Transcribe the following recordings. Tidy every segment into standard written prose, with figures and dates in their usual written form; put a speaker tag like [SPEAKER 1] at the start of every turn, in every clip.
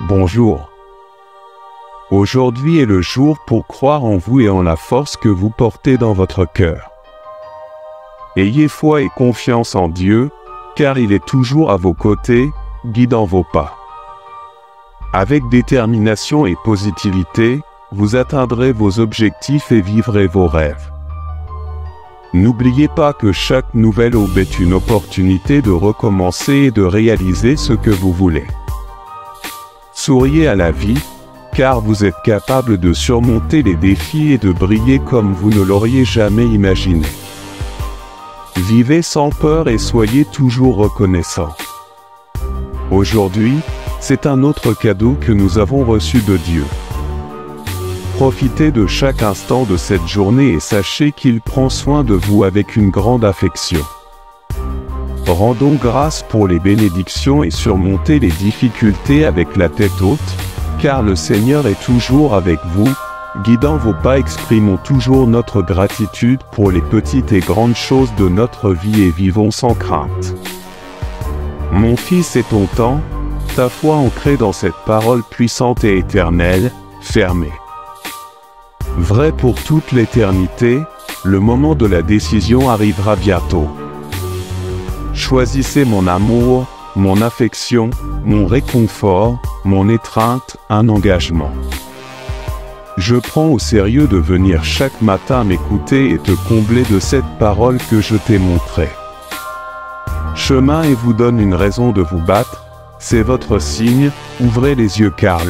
[SPEAKER 1] Bonjour. Aujourd'hui est le jour pour croire en vous et en la force que vous portez dans votre cœur. Ayez foi et confiance en Dieu, car il est toujours à vos côtés, guidant vos pas. Avec détermination et positivité, vous atteindrez vos objectifs et vivrez vos rêves. N'oubliez pas que chaque nouvelle aube est une opportunité de recommencer et de réaliser ce que vous voulez. Souriez à la vie, car vous êtes capable de surmonter les défis et de briller comme vous ne l'auriez jamais imaginé. Vivez sans peur et soyez toujours reconnaissant. Aujourd'hui, c'est un autre cadeau que nous avons reçu de Dieu. Profitez de chaque instant de cette journée et sachez qu'il prend soin de vous avec une grande affection. Rendons grâce pour les bénédictions et surmontez les difficultés avec la tête haute, car le Seigneur est toujours avec vous, guidant vos pas. Exprimons toujours notre gratitude pour les petites et grandes choses de notre vie et vivons sans crainte. Mon fils est ton temps, ta foi ancrée dans cette parole puissante et éternelle, fermée. Vrai pour toute l'éternité, le moment de la décision arrivera bientôt. Choisissez mon amour, mon affection, mon réconfort, mon étreinte, un engagement. Je prends au sérieux de venir chaque matin m'écouter et te combler de cette parole que je t'ai montrée. Chemin et vous donne une raison de vous battre, c'est votre signe, ouvrez les yeux car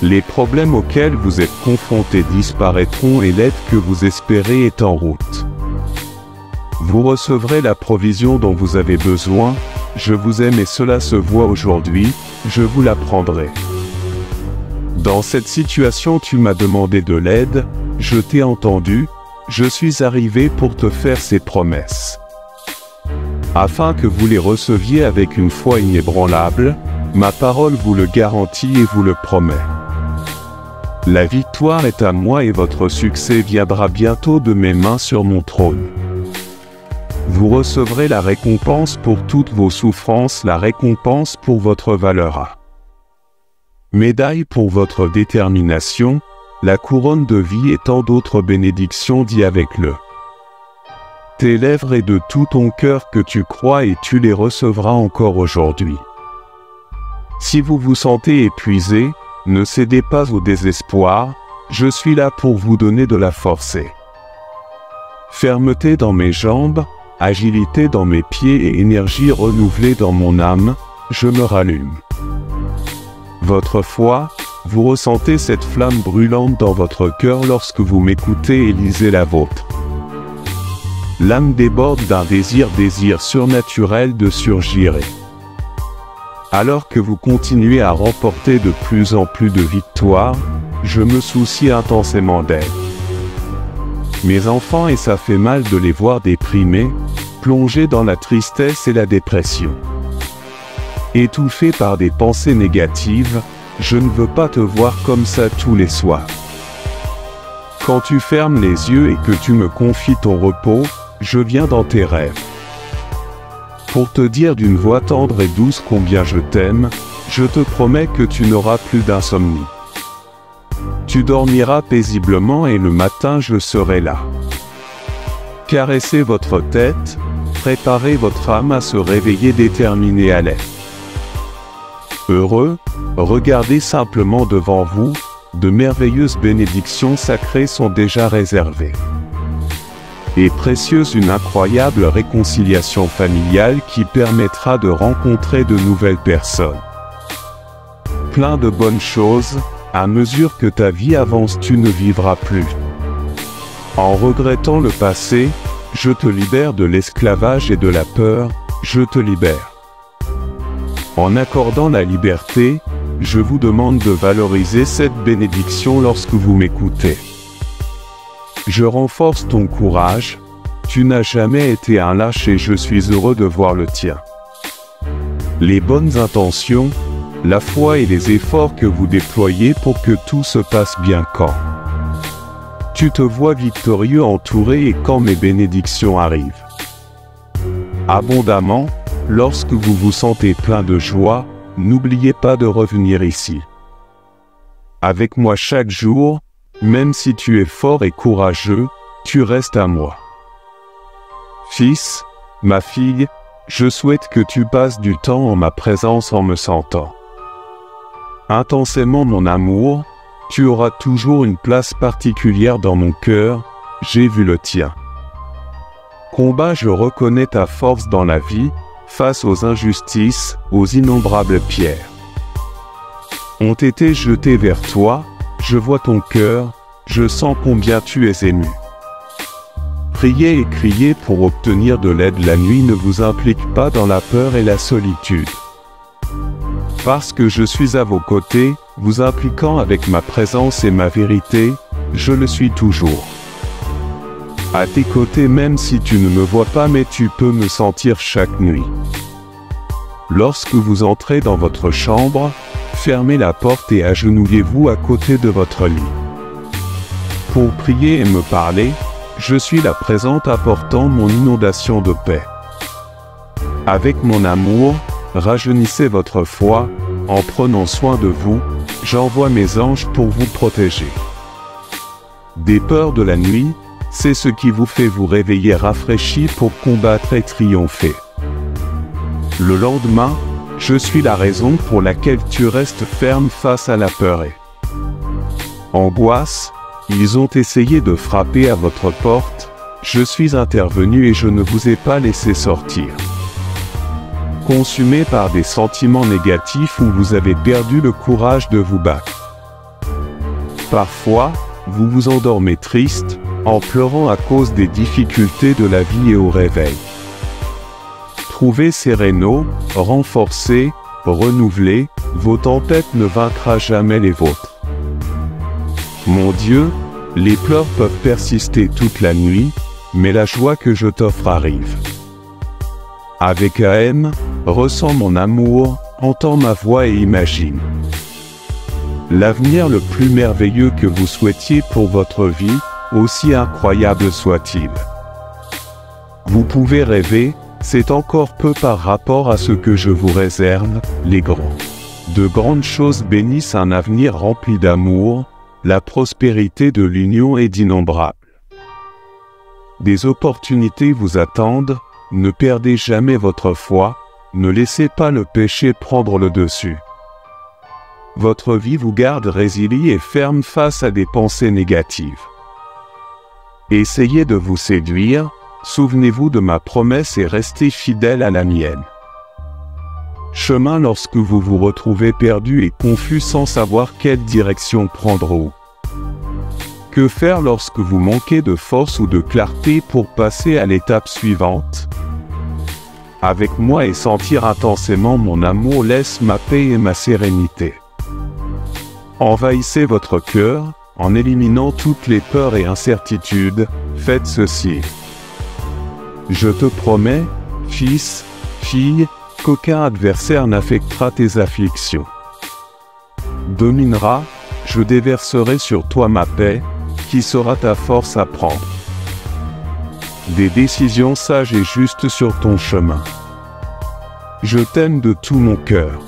[SPEAKER 1] les problèmes auxquels vous êtes confrontés disparaîtront et l'aide que vous espérez est en route. Vous recevrez la provision dont vous avez besoin, je vous aime et cela se voit aujourd'hui, je vous l'apprendrai. Dans cette situation tu m'as demandé de l'aide, je t'ai entendu, je suis arrivé pour te faire ces promesses. Afin que vous les receviez avec une foi inébranlable, ma parole vous le garantit et vous le promet. La victoire est à moi et votre succès viendra bientôt de mes mains sur mon trône. Vous recevrez la récompense pour toutes vos souffrances, la récompense pour votre valeur. Médaille pour votre détermination, la couronne de vie et tant d'autres bénédictions dit avec le. Tes lèvres et de tout ton cœur que tu crois et tu les recevras encore aujourd'hui. Si vous vous sentez épuisé, ne cédez pas au désespoir, je suis là pour vous donner de la force. Fermeté dans mes jambes, agilité dans mes pieds et énergie renouvelée dans mon âme, je me rallume. Votre foi, vous ressentez cette flamme brûlante dans votre cœur lorsque vous m'écoutez et lisez la vôtre. L'âme déborde d'un désir surnaturel de surgir. Alors que vous continuez à remporter de plus en plus de victoires, je me soucie intensément d'elle. Mes enfants et ça fait mal de les voir déprimés, plongés dans la tristesse et la dépression. Étouffés par des pensées négatives, je ne veux pas te voir comme ça tous les soirs. Quand tu fermes les yeux et que tu me confies ton repos, je viens dans tes rêves. Pour te dire d'une voix tendre et douce combien je t'aime, je te promets que tu n'auras plus d'insomnie. Tu dormiras paisiblement et le matin je serai là. Caressez votre tête, préparez votre âme à se réveiller déterminée à l'être. Heureux, regardez simplement devant vous, de merveilleuses bénédictions sacrées sont déjà réservées. Et précieuse une incroyable réconciliation familiale qui permettra de rencontrer de nouvelles personnes. Plein de bonnes choses, à mesure que ta vie avance tu ne vivras plus. En regrettant le passé, je te libère de l'esclavage et de la peur, je te libère. En accordant la liberté, je vous demande de valoriser cette bénédiction lorsque vous m'écoutez. Je renforce ton courage, tu n'as jamais été un lâche et je suis heureux de voir le tien. Les bonnes intentions, la foi et les efforts que vous déployez pour que tout se passe bien quand tu te vois victorieux entouré et quand mes bénédictions arrivent. Abondamment, lorsque vous vous sentez plein de joie, n'oubliez pas de revenir ici. Avec moi chaque jour, même si tu es fort et courageux, tu restes à moi. Fils, ma fille, je souhaite que tu passes du temps en ma présence en me sentant intensément mon amour, tu auras toujours une place particulière dans mon cœur, j'ai vu le tien. Combat, je reconnais ta force dans la vie, face aux injustices, aux innombrables pierres ont été jetées vers toi, je vois ton cœur, je sens combien tu es ému. Prier et crier pour obtenir de l'aide la nuit ne vous implique pas dans la peur et la solitude. Parce que je suis à vos côtés, vous impliquant avec ma présence et ma vérité, je le suis toujours. À tes côtés même si tu ne me vois pas mais tu peux me sentir chaque nuit. Lorsque vous entrez dans votre chambre, fermez la porte et agenouillez-vous à côté de votre lit. Pour prier et me parler, je suis là présente apportant mon inondation de paix. Avec mon amour, rajeunissez votre foi, en prenant soin de vous, j'envoie mes anges pour vous protéger. Des peurs de la nuit, c'est ce qui vous fait vous réveiller rafraîchi pour combattre et triompher. Le lendemain, je suis la raison pour laquelle tu restes ferme face à la peur et angoisse. Ils ont essayé de frapper à votre porte, je suis intervenu et je ne vous ai pas laissé sortir. Consumé par des sentiments négatifs où vous avez perdu le courage de vous battre. Parfois, vous vous endormez triste, en pleurant à cause des difficultés de la vie et au réveil. Trouvez sérénaux, renforcés, renouvelés, vos tempêtes ne vaincra jamais les vôtres. Mon Dieu, les pleurs peuvent persister toute la nuit, mais la joie que je t'offre arrive. Avec AM, ressens mon amour, entends ma voix et imagine l'avenir le plus merveilleux que vous souhaitiez pour votre vie, aussi incroyable soit-il. Vous pouvez rêver, c'est encore peu par rapport à ce que je vous réserve, les grands. De grandes choses bénissent un avenir rempli d'amour, la prospérité de l'union est d'innombrables. Des opportunités vous attendent, ne perdez jamais votre foi, ne laissez pas le péché prendre le dessus. Votre vie vous garde résilient et ferme face à des pensées négatives. Essayez de vous séduire, souvenez-vous de ma promesse et restez fidèle à la mienne. Chemin lorsque vous vous retrouvez perdu et confus sans savoir quelle direction prendre où. Que faire lorsque vous manquez de force ou de clarté pour passer à l'étape suivante? Avec moi et sentir intensément mon amour laisse ma paix et ma sérénité. Envahissez votre cœur, en éliminant toutes les peurs et incertitudes, faites ceci. Je te promets, fils, fille, qu'aucun adversaire n'affectera tes afflictions. Dominera, je déverserai sur toi ma paix, qui sera ta force à prendre. Des décisions sages et justes sur ton chemin. Je t'aime de tout mon cœur.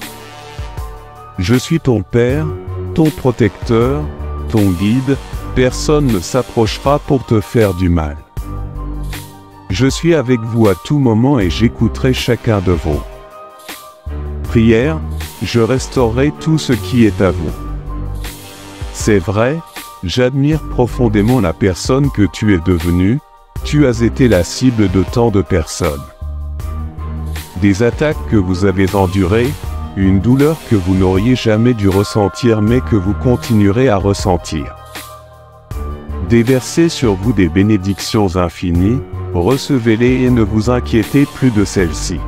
[SPEAKER 1] Je suis ton Père, ton protecteur, ton guide, personne ne s'approchera pour te faire du mal. Je suis avec vous à tout moment et j'écouterai chacun de vos prières, je restaurerai tout ce qui est à vous. C'est vrai, j'admire profondément la personne que tu es devenue, tu as été la cible de tant de personnes. Des attaques que vous avez endurées, une douleur que vous n'auriez jamais dû ressentir mais que vous continuerez à ressentir. Déversez sur vous des bénédictions infinies, recevez-les et ne vous inquiétez plus de celles-ci.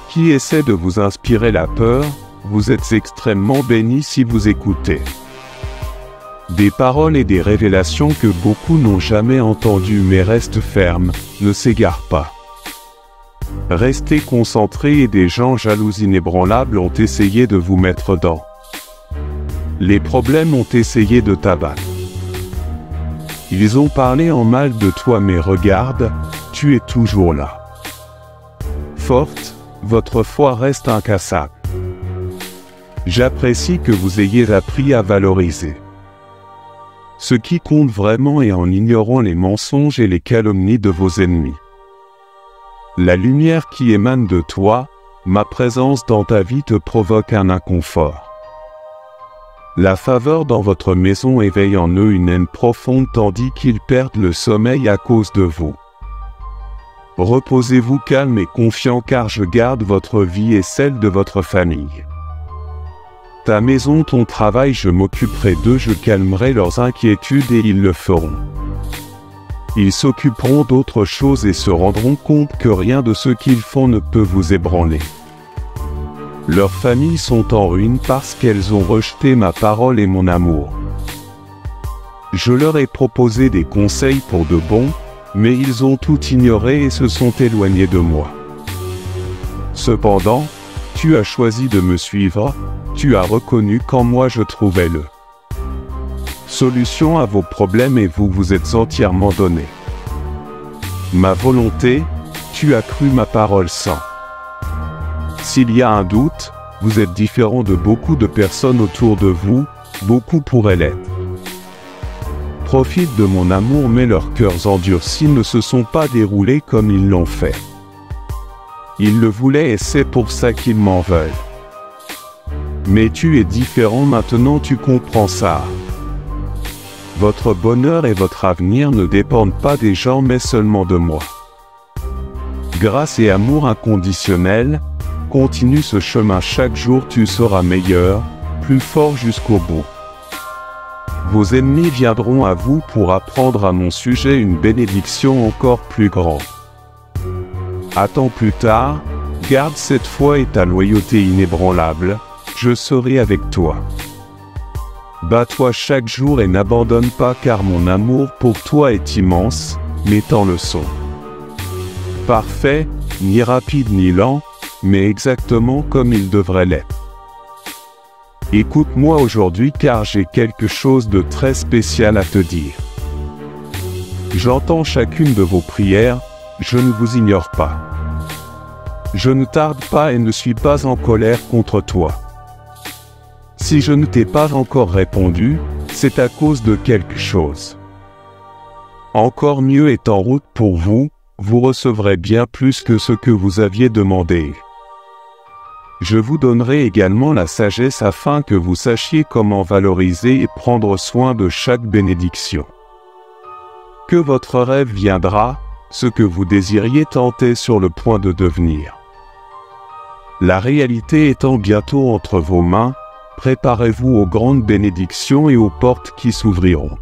[SPEAKER 1] Qui essaie de vous inspirer la peur, vous êtes extrêmement bénis si vous écoutez. Des paroles et des révélations que beaucoup n'ont jamais entendues mais restent fermes, ne s'égarent pas. Restez concentrés et des gens jaloux inébranlables ont essayé de vous mettre dans. Les problèmes ont essayé de t'abattre. Ils ont parlé en mal de toi mais regarde, tu es toujours là. Forte, votre foi reste incassable. J'apprécie que vous ayez appris à valoriser. Ce qui compte vraiment est en ignorant les mensonges et les calomnies de vos ennemis. La lumière qui émane de toi, ma présence dans ta vie te provoque un inconfort. La faveur dans votre maison éveille en eux une haine profonde tandis qu'ils perdent le sommeil à cause de vous. Reposez-vous calme et confiant car je garde votre vie et celle de votre famille. Ta maison, ton travail, je m'occuperai d'eux, je calmerai leurs inquiétudes et ils le feront. Ils s'occuperont d'autre chose et se rendront compte que rien de ce qu'ils font ne peut vous ébranler. Leurs familles sont en ruine parce qu'elles ont rejeté ma parole et mon amour. Je leur ai proposé des conseils pour de bon, mais ils ont tout ignoré et se sont éloignés de moi. Cependant, tu as choisi de me suivre, tu as reconnu qu'en moi je trouvais le solution à vos problèmes et vous vous êtes entièrement donné. Ma volonté, tu as cru ma parole sans. S'il y a un doute, vous êtes différent de beaucoup de personnes autour de vous, beaucoup pourraient l'être. Profitent de mon amour mais leurs cœurs endurcis ne se sont pas déroulés comme ils l'ont fait. Ils le voulaient et c'est pour ça qu'ils m'en veulent. Mais tu es différent maintenant, tu comprends ça. Votre bonheur et votre avenir ne dépendent pas des gens mais seulement de moi. Grâce et amour inconditionnel, continue ce chemin chaque jour, tu seras meilleur, plus fort jusqu'au bout. Vos ennemis viendront à vous pour apprendre à mon sujet une bénédiction encore plus grande. Attends plus tard, garde cette foi et ta loyauté inébranlable, je serai avec toi. Bats-toi chaque jour et n'abandonne pas car mon amour pour toi est immense, mettant le son. Parfait, ni rapide ni lent, mais exactement comme il devrait l'être. Écoute-moi aujourd'hui car j'ai quelque chose de très spécial à te dire. J'entends chacune de vos prières, je ne vous ignore pas. Je ne tarde pas et ne suis pas en colère contre toi. Si je ne t'ai pas encore répondu, c'est à cause de quelque chose. Encore mieux est en route pour vous, vous recevrez bien plus que ce que vous aviez demandé. Je vous donnerai également la sagesse afin que vous sachiez comment valoriser et prendre soin de chaque bénédiction. Que votre rêve viendra, ce que vous désiriez tenter sur le point de devenir. La réalité étant bientôt entre vos mains, préparez-vous aux grandes bénédictions et aux portes qui s'ouvriront.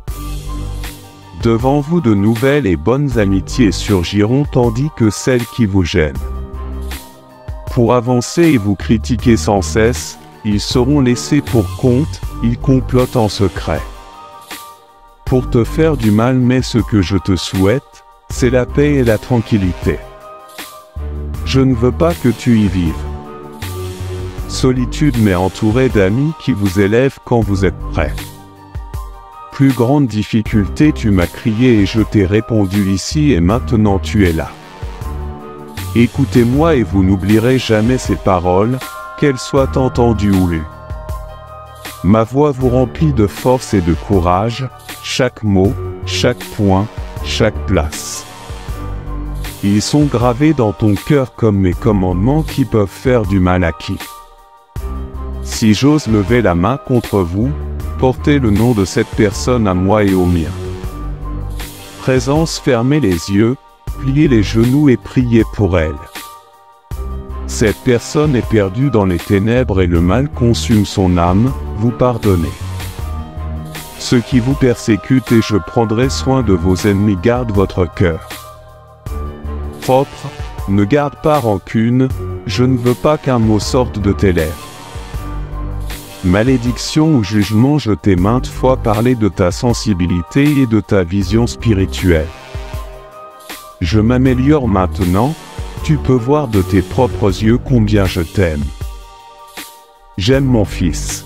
[SPEAKER 1] Devant vous de nouvelles et bonnes amitiés surgiront tandis que celles qui vous gênent. Pour avancer et vous critiquer sans cesse, ils seront laissés pour compte, ils complotent en secret. Pour te faire du mal mais ce que je te souhaite, c'est la paix et la tranquillité. Je ne veux pas que tu y vives. Solitude mais entouré d'amis qui vous élèvent quand vous êtes prêt. Plus grande difficulté, tu m'as crié et je t'ai répondu ici et maintenant tu es là. Écoutez-moi et vous n'oublierez jamais ces paroles, qu'elles soient entendues ou lues. Ma voix vous remplit de force et de courage, chaque mot, chaque point, chaque place. Ils sont gravés dans ton cœur comme mes commandements qui peuvent faire du mal à qui. Si j'ose lever la main contre vous, portez le nom de cette personne à moi et au mien. Présence, fermez les yeux, pliez les genoux et priez pour elle. Cette personne est perdue dans les ténèbres et le mal consume son âme, vous pardonnez. Ceux qui vous persécutent et je prendrai soin de vos ennemis, garde votre cœur propre, ne garde pas rancune, je ne veux pas qu'un mot sorte de tes lèvres. Malédiction ou jugement, je t'ai maintes fois parlé de ta sensibilité et de ta vision spirituelle. Je m'améliore maintenant, tu peux voir de tes propres yeux combien je t'aime. J'aime mon fils.